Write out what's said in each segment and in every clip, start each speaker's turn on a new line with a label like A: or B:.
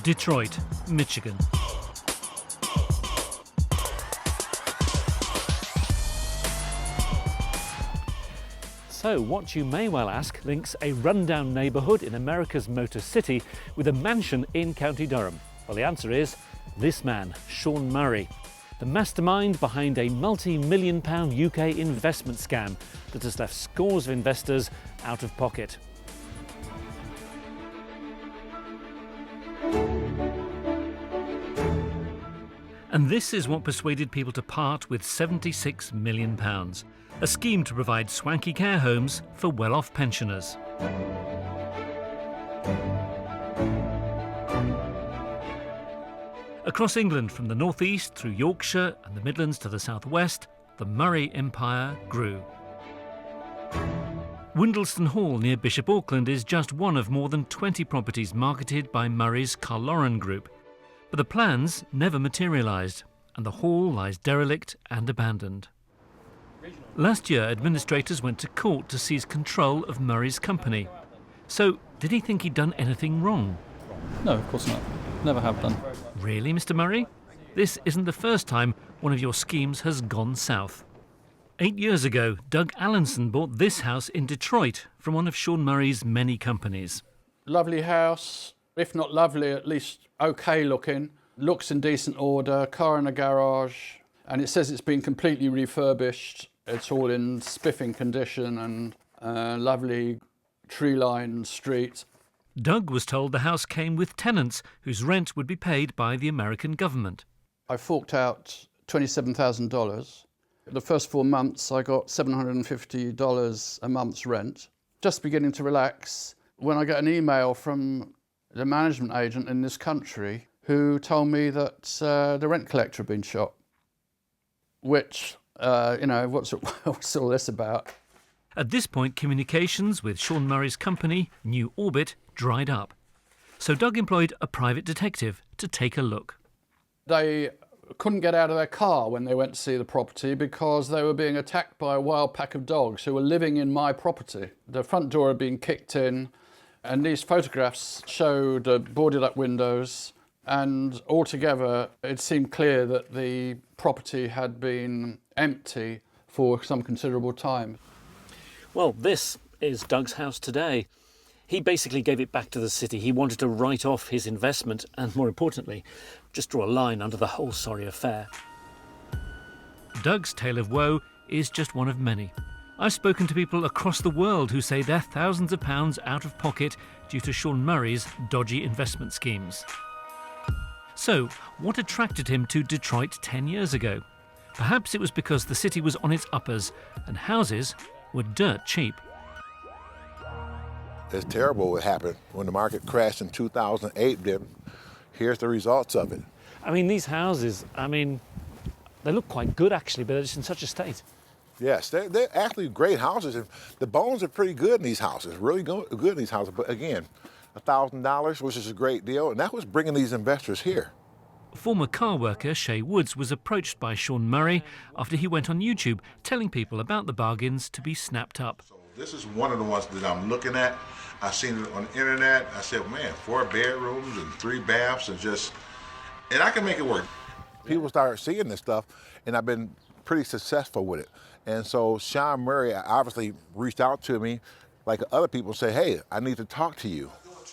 A: Detroit, Michigan. So, what you may well ask links a rundown neighbourhood in America's Motor City with a mansion in County Durham. Well, the answer is this man, Sean Murray, the mastermind behind a multi-million-pound UK investment scam that has left scores of investors out of pocket. And this is what persuaded people to part with £76 million, a scheme to provide swanky care homes for well-off pensioners. Across England, from the northeast through Yorkshire and the Midlands to the southwest, the Murray empire grew. Windleston Hall near Bishop Auckland is just one of more than 20 properties marketed by Murray's Carloran Group. But the plans never materialised, and the hall lies derelict and abandoned. Last year, administrators went to court to seize control of Murray's company. So, did he think he'd done anything wrong?
B: No, of course not. Never have done.
A: Really, Mr. Murray? This isn't the first time one of your schemes has gone south. 8 years ago, Doug Allenson bought this house in Detroit from one of Sean Murray's many companies.
C: Lovely house, if not lovely, at least okay looking. Looks in decent order, car in a garage, and it says it's been completely refurbished. It's all in spiffing condition and lovely tree-lined street.
A: Doug was told the house came with tenants whose rent would be paid by the American government.
C: I forked out $27,000. The first 4 months I got $750 a month's rent. Just beginning to relax when I get an email from the management agent in this country who told me that the rent collector had been shot. Which, what's all this about?
A: At this point, communications with Sean Murray's company, New Orbit, dried up. So Doug employed a private detective to take a look.
C: They couldn't get out of their car when they went to see the property because they were being attacked by a wild pack of dogs who were living in my property. The front door had been kicked in, and these photographs showed boarded up windows, and altogether it seemed clear that the property had been empty for some considerable time.
A: Well, this is Doug's house today. He basically gave it back to the city. He wanted to write off his investment and, more importantly, just draw a line under the whole sorry affair. Doug's tale of woe is just one of many. I've spoken to people across the world who say they're thousands of pounds out of pocket due to Sean Murray's dodgy investment schemes. So, what attracted him to Detroit 10 years ago? Perhaps it was because the city was on its uppers and houses were dirt cheap.
D: It's terrible what happened when the market crashed in 2008. Here's the results of it.
A: I mean, these houses, they look quite good actually, but they're just in such a state.
D: Yes, they're actually great houses. And the bones are pretty good in these houses, really good in these houses. But again, $1,000, which is a great deal, and that was bringing these investors here.
A: Former car worker Shea Woods was approached by Sean Murray after he went on YouTube telling people about the bargains to be snapped up.
E: So this is one of the ones that I'm looking at. I seen it on the internet. I said, man, 4 bedrooms and 3 baths and I can make it work.
D: People started seeing this stuff, and I've been pretty successful with it. And so Sean Murray obviously reached out to me, like other people say, hey, I need to talk to you.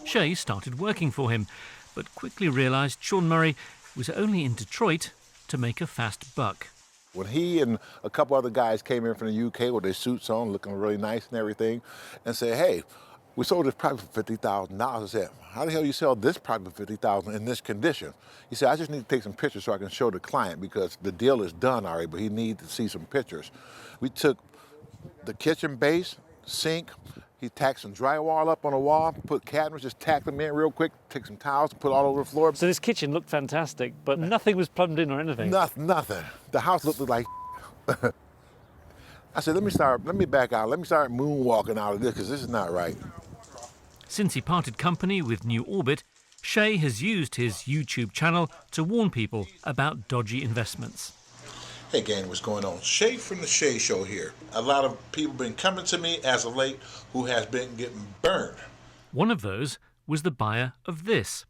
A: Shea started working for him, but quickly realised Sean Murray was only in Detroit to make a fast buck.
D: When he and a couple other guys came in from the UK with their suits on, looking really nice and everything, and said, hey, we sold this property for $50,000. I said, how the hell you sell this property for $50,000 in this condition? He said, I just need to take some pictures so I can show the client because the deal is done already, but he needs to see some pictures. We took the kitchen base, sink, he tacked some drywall up on the wall, put cabinets, just tacked them in real quick, took some towels and put it all over the floor.
A: So this kitchen looked fantastic, but nothing was plumbed in or anything?
D: Nothing. The house looked like I said, let me back out. Let me start moonwalking out of this because this is not right.
A: Since he parted company with New Orbit, Shea has used his YouTube channel to warn people about dodgy investments.
E: Hey gang, what's going on? Shea from the Shea Show here. A lot of people been coming to me as of late who has been getting burned.
A: One of those was the buyer of this.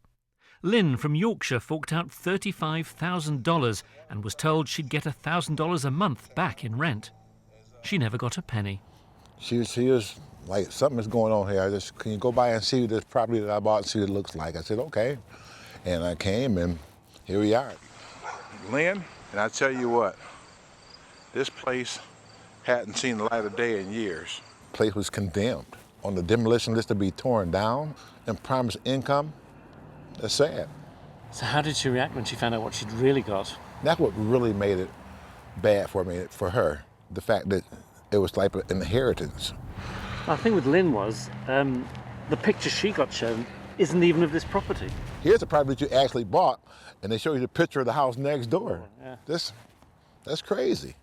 A: Lynn from Yorkshire forked out $35,000 and was told she'd get $1,000 a month back in rent. She never got a penny.
D: She was like, something is going on here. Can you go by and see this property that I bought and see what it looks like? I said, okay. And I came, and here we are. Lynn, and I tell you what, this place hadn't seen the light of day in years. The place was condemned on the demolition list to be torn down and promised income. That's sad.
A: So how did she react when she found out what she'd really got?
D: That's what really made it bad for me, for her. The fact that it was like an inheritance.
A: The thing with Lynn was, the picture she got shown isn't even of this property.
D: Here's the property that you actually bought, and they show you the picture of the house next door.
A: Yeah.
D: That's crazy.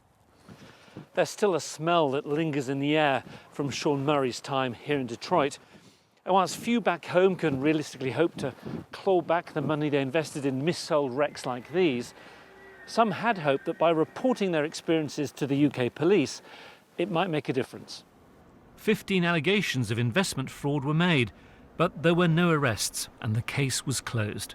A: There's still a smell that lingers in the air from Sean Murray's time here in Detroit. And whilst few back home can realistically hope to claw back the money they invested in missold wrecks like these, some had hoped that by reporting their experiences to the UK police, it might make a difference. 15 allegations of investment fraud were made, but there were no arrests and the case was closed.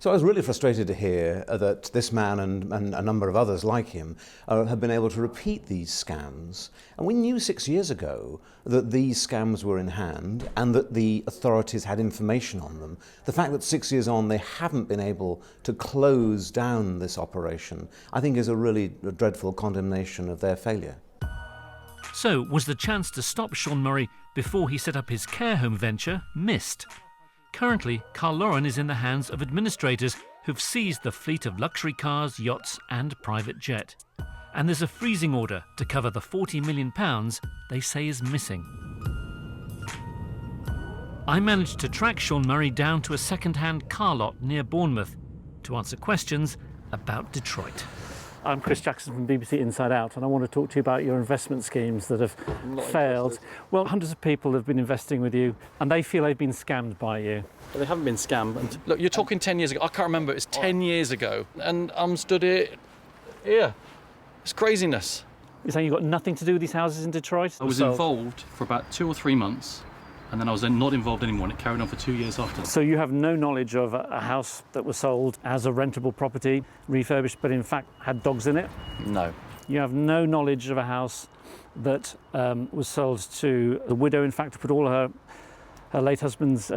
F: So I was really frustrated to hear that this man and a number of others like him have been able to repeat these scams. And we knew 6 years ago that these scams were in hand and that the authorities had information on them. The fact that 6 years on they haven't been able to close down this operation, I think is a really dreadful condemnation of their failure.
A: So was the chance to stop Sean Murray before he set up his care home venture missed? Currently, Carl Lauren is in the hands of administrators who've seized the fleet of luxury cars, yachts and private jet. And there's a freezing order to cover the £40 million they say is missing. I managed to track Sean Murray down to a second-hand car lot near Bournemouth to answer questions about Detroit. I'm Chris Jackson from BBC Inside Out, and I want to talk to you about your investment schemes that have failed. Well, hundreds of people have been investing with you, and they feel they've been scammed by you.
B: But they haven't been scammed. Look, you're talking 10 years ago. I can't remember. It's 10 years ago. And I'm stood here. It's craziness.
A: You're saying you've got nothing to do with these houses in Detroit?
B: I was involved for about 2 or 3 months, and then I was then not involved anymore, and it carried on for 2 years after.
A: So you have no knowledge of a house that was sold as a rentable property, refurbished, but in fact had dogs in it?
B: No.
A: You have no knowledge of a house that was sold to a widow, in fact, to put all her late husband's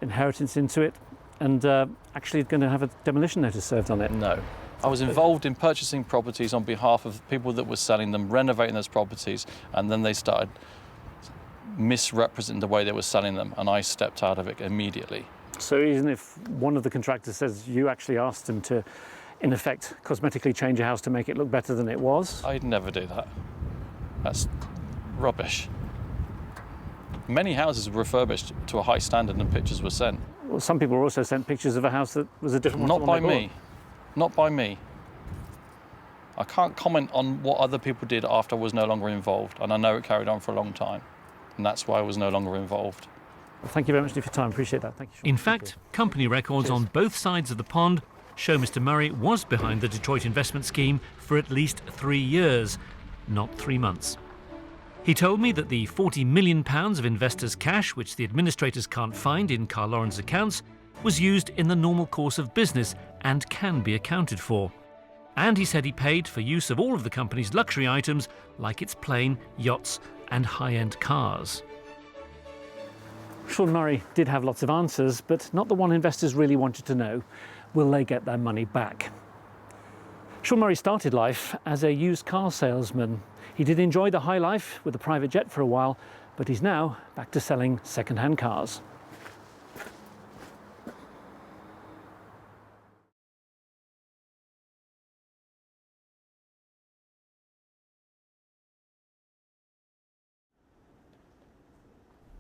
A: inheritance into it, and actually going to have a demolition notice served on it?
B: No. I was involved in purchasing properties on behalf of people that were selling them, renovating those properties, and then they started misrepresenting the way they were selling them, and I stepped out of it immediately.
A: So even if one of the contractors says you actually asked him to, in effect, cosmetically change a house to make it look better than it was?
B: I'd never do that. That's rubbish. Many houses were refurbished to a high standard and pictures were sent.
A: Well, some people also sent pictures of a house that was a different one.
B: Not by me. Not by me. I can't comment on what other people did after I was no longer involved, and I know it carried on for a long time, and that's why I was no longer involved.
A: Well, thank you very much for your time. Appreciate that. Thank you. In fact, company records on both sides of the pond show Mr. Murray was behind the Detroit investment scheme for at least 3 years, not 3 months. He told me that the £40 million of investors' cash, which the administrators can't find in Carl Lauren's accounts, was used in the normal course of business and can be accounted for. And he said he paid for use of all of the company's luxury items, like its plane, yachts and high-end cars. Sean Murray did have lots of answers, but not the one investors really wanted to know. Will they get their money back? Sean Murray started life as a used car salesman. He did enjoy the high life with a private jet for a while, but he's now back to selling second-hand cars.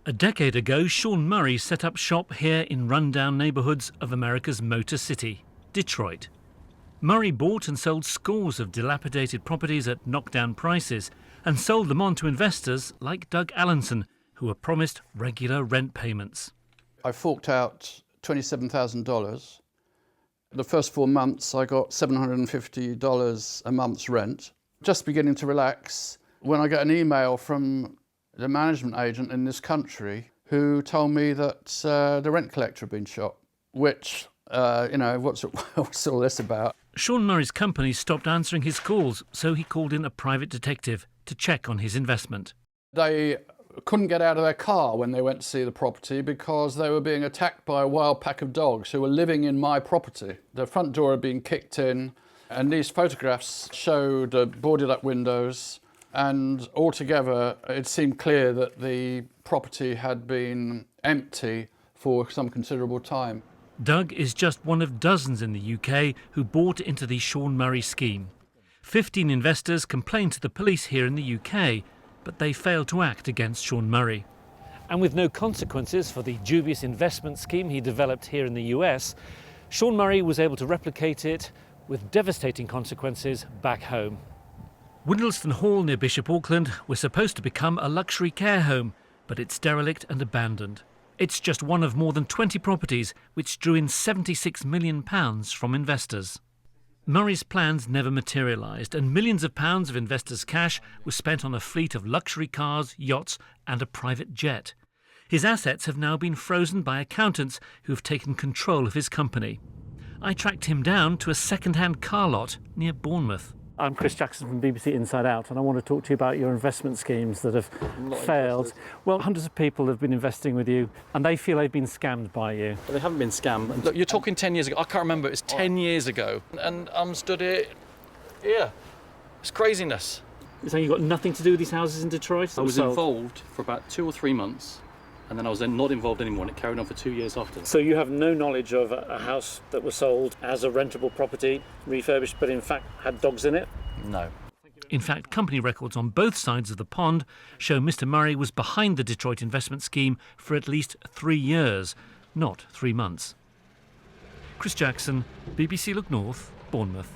A: A decade ago, Sean Murray set up shop here in rundown neighbourhoods of America's Motor City, Detroit. Murray bought and sold scores of dilapidated properties at knockdown prices and sold them on to investors like Doug Allenson, who were promised regular rent payments.
C: I forked out $27,000. The first 4 months I got $750 a month's rent. Just beginning to relax when I get an email from the management agent in this country who told me that the rent collector had been shot, which What's all this about?
A: Sean Murray's company stopped answering his calls, so he called in a private detective to check on his investment.
C: They couldn't get out of their car when they went to see the property because they were being attacked by a wild pack of dogs who were living in my property. The front door had been kicked in, and these photographs showed boarded up windows, and altogether it seemed clear that the property had been empty for some considerable time.
A: Doug is just one of dozens in the UK who bought into the Sean Murray scheme. 15 investors complained to the police here in the UK, but they failed to act against Sean Murray. And with no consequences for the dubious investment scheme he developed here in the US, Sean Murray was able to replicate it with devastating consequences back home. Windleston Hall near Bishop Auckland was supposed to become a luxury care home, but it's derelict and abandoned. It's just one of more than 20 properties which drew in £76 million from investors. Murray's plans never materialised, and millions of pounds of investors' cash was spent on a fleet of luxury cars, yachts and a private jet. His assets have now been frozen by accountants who have taken control of his company. I tracked him down to a second-hand car lot near Bournemouth.
G: I'm Chris Jackson from BBC Inside Out, and I want to talk to you about your investment schemes that have failed. Well, hundreds of people have been investing with you, and they feel they've been scammed by you.
B: But they haven't been scammed. Look, you're talking 10 years ago. I can't remember. It was 10 years ago. And I'm stood here. Yeah. It's craziness.
G: So you've got nothing to do with these houses in Detroit?
B: I was involved for about 2 or 3 months, and then I was then not involved anymore, and it carried on for 2 years after.
G: So you have no knowledge of a house that was sold as a rentable property, refurbished, but in fact had dogs in it?
B: No.
A: In fact, company records on both sides of the pond show Mr. Murray was behind the Detroit investment scheme for at least 3 years, not 3 months. Chris Jackson, BBC Look North, Bournemouth.